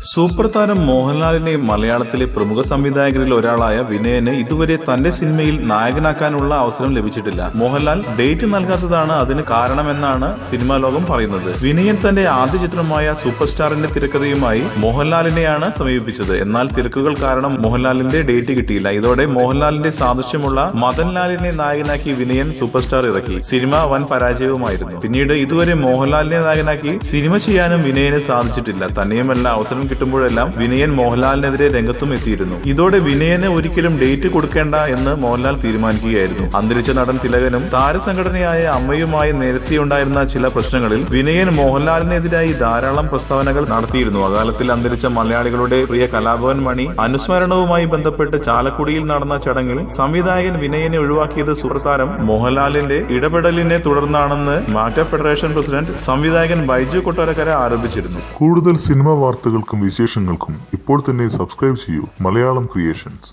Super താരം മോഹൻലാലിനെ മലയാളത്തിലെ പ്രമുഖ സംവിധായകരിൽ ഒരാളായ വിനയന് ഇതുവരെ തന്റെ സിനിമയിൽ നായകനാക്കാനുള്ള അവസരം ലഭിച്ചിട്ടില്ല. മോഹൻലാൽ ഡേറ്റ് നൽകാത്തതാണ് അതിന് കാരണമെന്നാണ് സിനിമാ ലോകം പറയുന്നത്. വിനയൻ തന്റെ ആദ്യ ചിത്രമായ സൂപ്പർ സ്റ്റാറിന്റെ തിരക്കഥയുമായി മോഹൻലാലിനെയാണ് സമീപിച്ചത്. എന്നാൽ തിരക്കുകൾ കാരണം മോഹൻലാലിന്റെ ഡേറ്റ് കിട്ടിയില്ല. ഇതോടെ മോഹൻലാലിന്റെ സാദൃശ്യമുള്ള മദൻലാലിനെ നായകനാക്കി വിനയൻ സൂപ്പർ സ്റ്റാർ ഇറക്കി. സിനിമ വൻ പരാജയവുമായിരുന്നു. പിന്നീട് ഇതുവരെ മോഹൻലാലിനെ നായകനാക്കി സിനിമ ചെയ്യാനും വിനയന് സാധിച്ചിട്ടില്ല. തന്നെയുമല്ല, അവസരം കിട്ടുമ്പോഴെല്ലാം വിനയൻ മോഹൻലാലിനെതിരെ രംഗത്തും എത്തിയിരുന്നു. ഇതോടെ വിനയന് ഒരിക്കലും ഡേറ്റ് കൊടുക്കേണ്ട എന്ന് മോഹൻലാൽ തീരുമാനിക്കുകയായിരുന്നു. അന്തരിച്ച നടൻ തിലകനും താരസംഘടനയായ അമ്മയുമായി നേരത്തെയുണ്ടായിരുന്ന ചില പ്രശ്നങ്ങളിൽ വിനയൻ മോഹൻലാലിനെതിരായി ധാരാളം പ്രസ്താവനകൾ നടത്തിയിരുന്നു. അകാലത്തിൽ അന്തരിച്ച മലയാളികളുടെ പ്രിയ കലാഭവൻ മണി അനുസ്മരണവുമായി ബന്ധപ്പെട്ട് ചാലക്കുടിയിൽ നടന്ന ചടങ്ങിൽ സംവിധായകൻ വിനയനെ ഒഴിവാക്കിയത് സൂപ്പർ താരം മോഹൻലാലിന്റെ ഇടപെടലിനെ തുടർന്നാണെന്ന് മാറ്റ ഫെഡറേഷൻ പ്രസിഡന്റ് സംവിധായകൻ ബൈജു കൊട്ടാരക്കര ആരോപിച്ചിരുന്നു. കൂടുതൽ സിനിമാ വാർത്തകൾക്കും വിശേഷങ്ങൾക്കും ഇപ്പോൾ തന്നെ സബ്സ്ക്രൈബ് ചെയ്യൂ മലയാളം ക്രിയേഷൻസ്.